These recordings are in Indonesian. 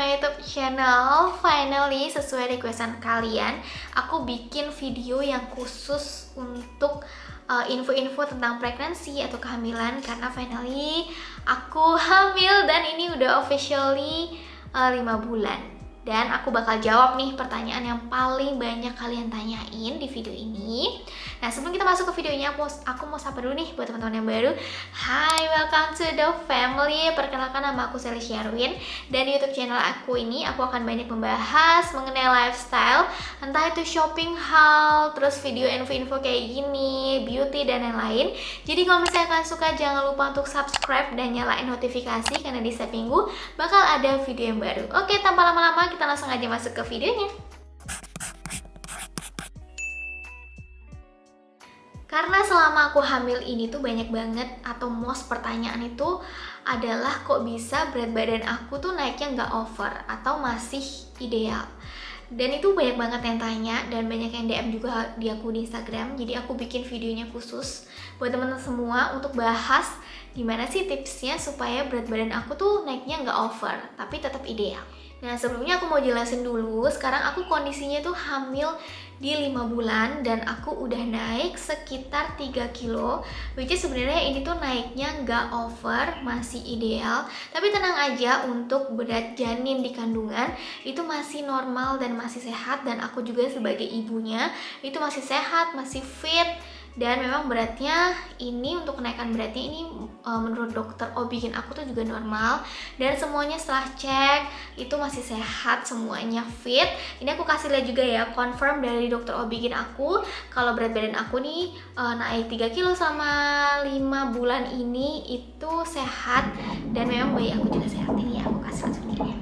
my YouTube channel. Finally, sesuai requestan kalian, aku bikin video yang khusus untuk info-info tentang pregnancy atau kehamilan. Karena finally aku hamil dan ini udah officially 5 bulan. Dan aku bakal jawab nih pertanyaan yang paling banyak kalian tanyain di video ini. Nah, sebelum kita masuk ke videonya, aku mau sapa dulu nih buat teman-teman yang baru. Hai, welcome to the family. Perkenalkan, nama aku Sally Sherwin. Dan di YouTube channel aku ini, aku akan banyak membahas mengenai lifestyle, entah itu shopping haul, terus video info-info kayak gini, beauty, dan lain-lain. Jadi kalau misalnya kalian suka, jangan lupa untuk subscribe dan nyalain notifikasi, karena di setiap minggu bakal ada video yang baru. Oke, tanpa lama-lama, kita langsung aja masuk ke videonya. Karena selama aku hamil ini tuh banyak banget, atau most pertanyaan itu adalah kok bisa berat badan aku tuh naiknya nggak over atau masih ideal. Dan itu banyak banget yang tanya dan banyak yang DM juga di aku di Instagram. Jadi aku bikin videonya khusus buat teman-teman semua untuk bahas gimana sih tipsnya supaya berat badan aku tuh naiknya nggak over tapi tetap ideal. Nah, sebelumnya aku mau jelasin dulu, sekarang aku kondisinya tuh hamil di 5 bulan dan aku udah naik sekitar 3 kilo, which is sebenarnya ini tuh naiknya nggak over, masih ideal. Tapi tenang aja, untuk berat janin di kandungan itu masih normal dan masih sehat, dan aku juga sebagai ibunya itu masih sehat, masih fit. Dan memang beratnya ini, untuk kenaikan beratnya ini menurut dokter OB-GYN aku tuh juga normal. Dan semuanya setelah cek itu masih sehat, semuanya fit. Ini aku kasih lihat juga ya, confirm dari dokter OB-GYN aku kalau berat badan aku nih naik 3 kilo selama 5 bulan ini itu sehat. Dan memang bayi aku juga sehat. Ini ya, aku kasih lihat seperti ini.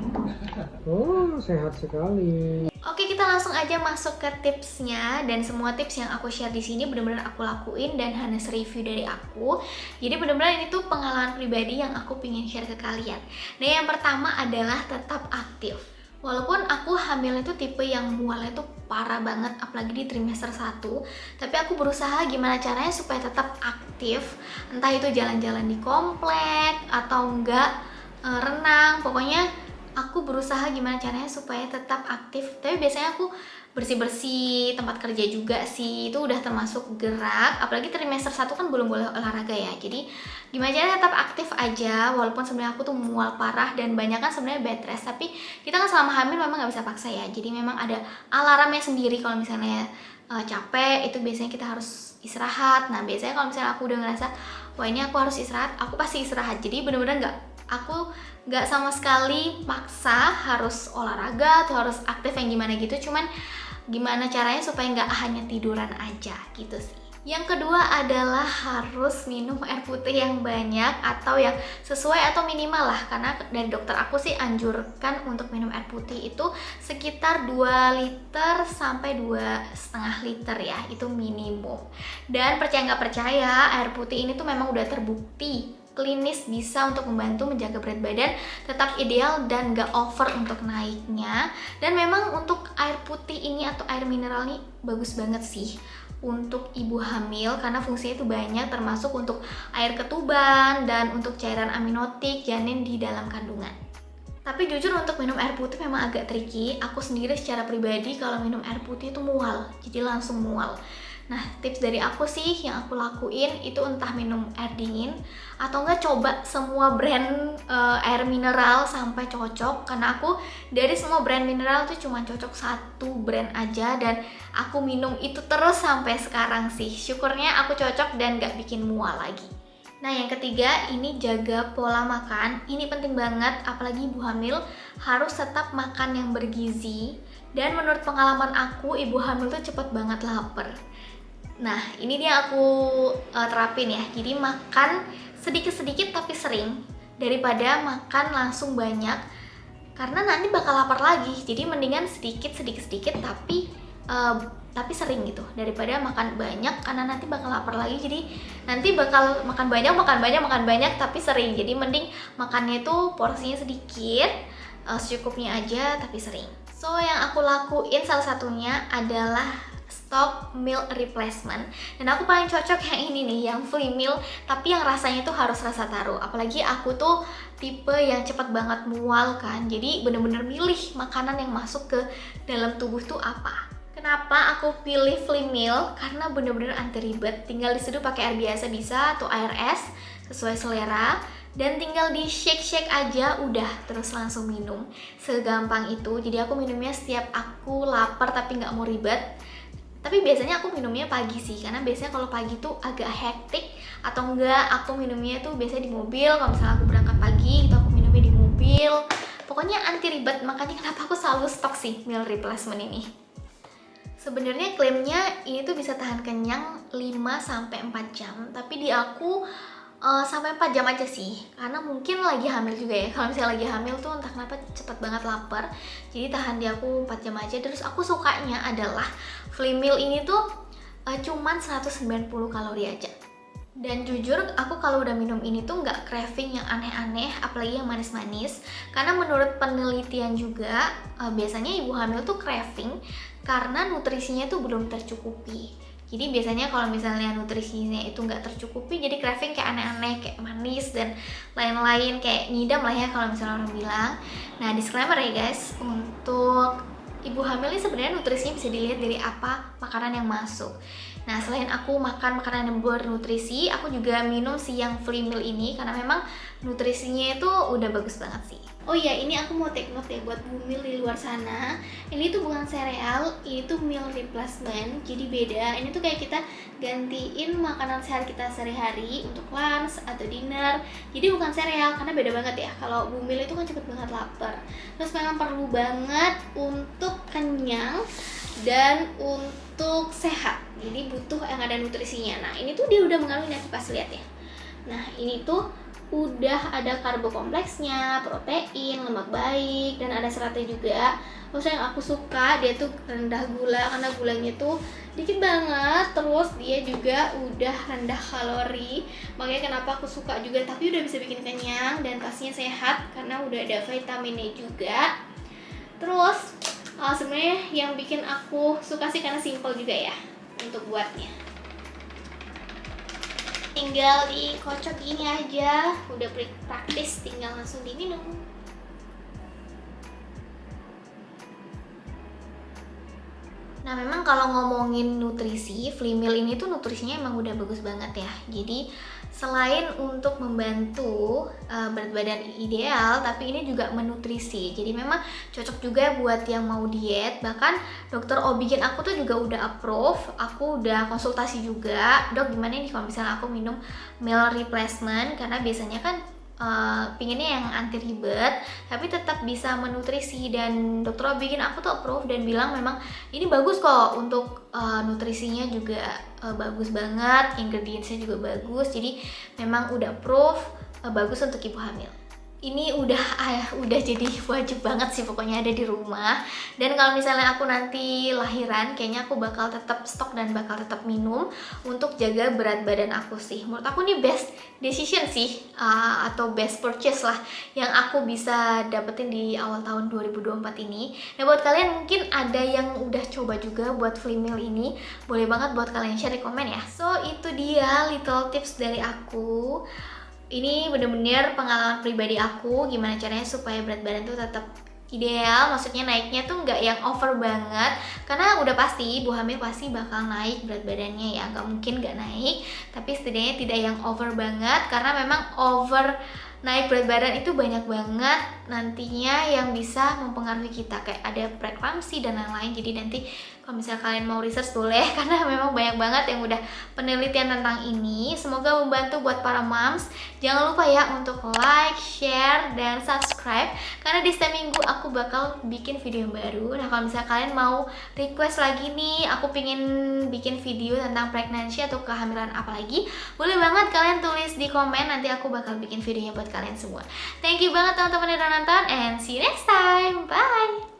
Oh, sehat sekali. Oke, kita langsung aja masuk ke tipsnya. Dan semua tips yang aku share di sini benar-benar aku lakuin dan hanya review dari aku. Jadi benar-benar ini tuh pengalaman pribadi yang aku pingin share ke kalian. Nah, yang pertama adalah tetap aktif. Walaupun aku hamil itu tipe yang mualnya tuh parah banget, apalagi di trimester 1, tapi aku berusaha gimana caranya supaya tetap aktif. Entah itu jalan-jalan di komplek atau enggak renang, pokoknya aku berusaha gimana caranya supaya tetap aktif. Tapi biasanya aku bersih-bersih tempat kerja juga sih, itu udah termasuk gerak. Apalagi trimester 1 kan belum boleh olahraga ya. Jadi gimana caranya tetap aktif aja, walaupun sebenarnya aku tuh mual parah dan banyak kan sebenarnya bed rest. Tapi kita kan selama hamil memang nggak bisa paksa ya. Jadi memang ada alarmnya sendiri kalau misalnya capek, itu biasanya kita harus istirahat. Nah, biasanya kalau misalnya aku udah ngerasa wah ini aku harus istirahat, aku pasti istirahat. Jadi bener-bener aku nggak sama sekali maksa harus olahraga atau harus aktif yang gimana gitu, cuman gimana caranya supaya nggak hanya tiduran aja gitu sih. Yang kedua adalah harus minum air putih yang banyak atau yang sesuai atau minimal lah, karena dari dokter aku sih anjurkan untuk minum air putih itu sekitar 2 liter sampai 2,5 liter ya, itu minimum. Dan percaya nggak percaya, air putih ini tuh memang udah terbukti klinis bisa untuk membantu menjaga berat badan tetap ideal dan gak over untuk naiknya. Dan memang untuk air putih ini atau air mineral ini bagus banget sih untuk ibu hamil, karena fungsinya itu banyak, termasuk untuk air ketuban dan untuk cairan amniotik janin di dalam kandungan. Tapi jujur untuk minum air putih memang agak tricky. Aku sendiri secara pribadi kalau minum air putih itu mual, jadi langsung mual. Nah, tips dari aku sih yang aku lakuin itu entah minum air dingin atau enggak coba semua brand air mineral sampai cocok. Karena aku dari semua brand mineral tuh cuma cocok 1 brand aja dan aku minum itu terus sampai sekarang sih. Syukurnya aku cocok dan gak bikin mual lagi. Nah, yang ketiga ini jaga pola makan. Ini penting banget, apalagi ibu hamil harus tetap makan yang bergizi. Dan menurut pengalaman aku, ibu hamil tuh cepet banget lapar. Nah, ini dia aku terapin ya. Jadi makan sedikit-sedikit tapi sering, daripada makan langsung banyak, karena nanti bakal lapar lagi. Jadi mendingan sedikit tapi sering gitu, daripada makan banyak karena nanti bakal lapar lagi. Jadi nanti bakal makan banyak tapi sering. Jadi mending makannya itu porsinya sedikit, secukupnya aja tapi sering. So yang aku lakuin salah satunya adalah stop meal replacement. Dan aku paling cocok yang ini nih, yang free meal tapi yang rasanya tuh harus rasa taro. Apalagi aku tuh tipe yang cepat banget mual kan, jadi bener-bener milih makanan yang masuk ke dalam tubuh tuh apa. Kenapa aku pilih free meal? Karena bener-bener anti ribet, tinggal diseduh pakai air biasa bisa atau air es sesuai selera, dan tinggal di shake aja udah, terus langsung minum, segampang itu. Jadi aku minumnya setiap aku lapar tapi nggak mau ribet. Tapi biasanya aku minumnya pagi sih, karena biasanya kalau pagi tuh agak hektik, atau enggak aku minumnya tuh biasanya di mobil. Kalau misalnya aku berangkat pagi itu aku minumnya di mobil. Pokoknya anti ribet, makanya kenapa aku selalu stok sih meal replacement ini. Sebenarnya klaimnya ini tuh bisa tahan kenyang 5-4 jam, tapi di aku sampai 4 jam aja sih, karena mungkin lagi hamil juga ya. Kalau misalnya lagi hamil tuh entah kenapa cepet banget lapar, jadi tahan di aku 4 jam aja. Terus aku sukanya adalah free meal ini tuh cuman 190 kalori aja. Dan jujur aku kalau udah minum ini tuh nggak craving yang aneh-aneh, apalagi yang manis-manis. Karena menurut penelitian juga biasanya ibu hamil tuh craving karena nutrisinya tuh belum tercukupi. Jadi biasanya kalau misalnya nutrisinya itu nggak tercukupi, jadi craving kayak aneh-aneh, kayak manis dan lain-lain, kayak ngidam lah ya kalau misalnya orang bilang. Nah, disclaimer ya guys, untuk ibu hamil ini sebenarnya nutrisinya bisa dilihat dari apa makanan yang masuk. Nah, selain aku makan makanan yang bernutrisi, aku juga minum si yang free meal ini karena memang nutrisinya itu udah bagus banget sih. Oh iya, ini aku mau take note ya buat bumil di luar sana. Ini tuh bukan sereal, ini tuh meal replacement. Jadi beda. Ini tuh kayak kita gantiin makanan sehari kita sehari-hari untuk lunch atau dinner. Jadi bukan sereal, karena beda banget ya. Kalau bumil itu kan cepet banget lapar. Terus memang perlu banget untuk kenyang dan untuk sehat. Jadi butuh yang ada nutrisinya. Nah, ini tuh dia udah mengandung, nanti pas lihat ya. Nah, ini tuh udah ada karbo kompleksnya, protein, lemak baik, dan ada seratnya juga. Terus yang aku suka, dia tuh rendah gula, karena gulanya tuh dikit banget. Terus dia juga udah rendah kalori, makanya kenapa aku suka juga. Tapi udah bisa bikin kenyang dan pastinya sehat karena udah ada vitaminnya juga. Terus sebenarnya yang bikin aku suka sih karena simple juga ya untuk buatnya. Tinggal dikocok gini aja, udah praktis, tinggal langsung diminum. Nah, memang kalau ngomongin nutrisi, free meal ini tuh nutrisinya emang udah bagus banget ya. Jadi selain untuk membantu berat badan ideal, tapi ini juga menutrisi. Jadi memang cocok juga buat yang mau diet. Bahkan dokter OB-GYN aku tuh juga udah approve. Aku udah konsultasi juga, dok gimana nih kalau misalnya aku minum meal replacement, karena biasanya kan pinginnya yang anti ribet tapi tetap bisa menutrisi. Dan dokter bikin aku tuh approve dan bilang memang ini bagus kok untuk nutrisinya juga bagus banget, ingredientsnya juga bagus. Jadi memang udah approve, bagus untuk ibu hamil. Ini udah jadi wajib banget sih pokoknya ada di rumah. Dan kalau misalnya aku nanti lahiran, kayaknya aku bakal tetap stok dan bakal tetap minum untuk jaga berat badan aku sih. Menurut aku ini best decision sih, atau best purchase lah yang aku bisa dapetin di awal tahun 2024 ini. Nah, buat kalian mungkin ada yang udah coba juga buat free meal ini, boleh banget buat kalian share di komen ya. So itu dia little tips dari aku. Ini bener-bener pengalaman pribadi aku, gimana caranya supaya berat badan tuh tetap ideal, maksudnya naiknya tuh nggak yang over banget, karena udah pasti ibu hamil pasti bakal naik berat badannya ya, nggak mungkin nggak naik, tapi setidaknya tidak yang over banget, karena memang over naik berat badan itu banyak banget nantinya yang bisa mempengaruhi kita, kayak ada preeklamsi dan lain-lain. Jadi nanti kalau misalnya kalian mau research boleh, karena memang banyak banget yang udah penelitian tentang ini. Semoga membantu buat para moms. Jangan lupa ya untuk like, share, dan subscribe, karena di setiap minggu aku bakal bikin video yang baru. Nah, kalau misalnya kalian mau request lagi nih, aku pengen bikin video tentang pregnancy atau kehamilan apalagi, boleh banget kalian tulis di komen, nanti aku bakal bikin videonya buat kalian semua. Thank you banget teman-teman yang udah nonton, and see you next time. Bye!